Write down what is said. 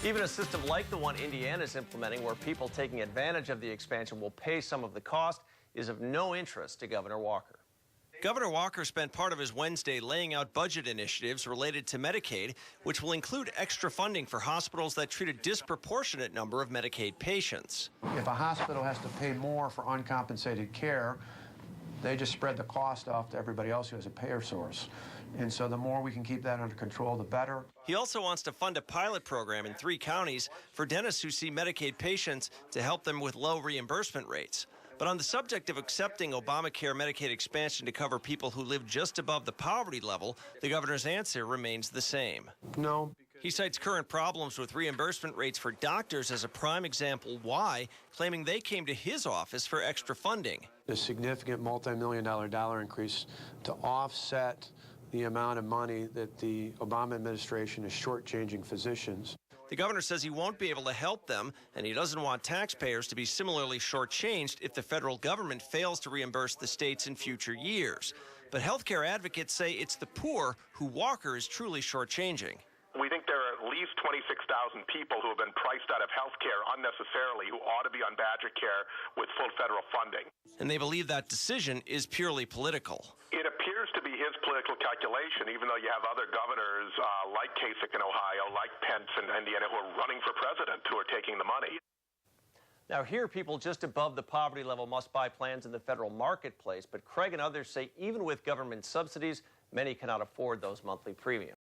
Even a system like the one Indiana is implementing, where people taking advantage of the expansion will pay some of the cost, is of no interest to Governor Walker. Governor Walker spent part of his Wednesday laying out budget initiatives related to Medicaid, which will include extra funding for hospitals that treat a disproportionate number of Medicaid patients. If a hospital has to pay more for uncompensated care, they just spread the cost off to everybody else who has a payer source. And so the more we can keep that under control, the better. He also wants to fund a pilot program in 3 counties for dentists who see Medicaid patients to help them with low reimbursement rates. But on the subject of accepting Obamacare Medicaid expansion to cover people who live just above the poverty level, the governor's answer remains the same. No. He cites current problems with reimbursement rates for doctors as a prime example why, claiming they came to his office for extra funding. A significant multi-million-dollar increase to offset the amount of money that the Obama administration is shortchanging physicians. The governor says he won't be able to help them, and he doesn't want taxpayers to be similarly shortchanged if the federal government fails to reimburse the states in future years. But healthcare advocates say it's the poor who Walker is truly shortchanging. We think there are at least 26,000 people who have been priced out of health care unnecessarily who ought to be on Badger Care with full federal funding. And they believe that decision is purely political. It appears to be his political calculation, even though you have other governors like Kasich in Ohio, like Pence in Indiana, who are running for president, who are taking the money. Now, here, people just above the poverty level must buy plans in the federal marketplace, but Craig and others say even with government subsidies, many cannot afford those monthly premiums.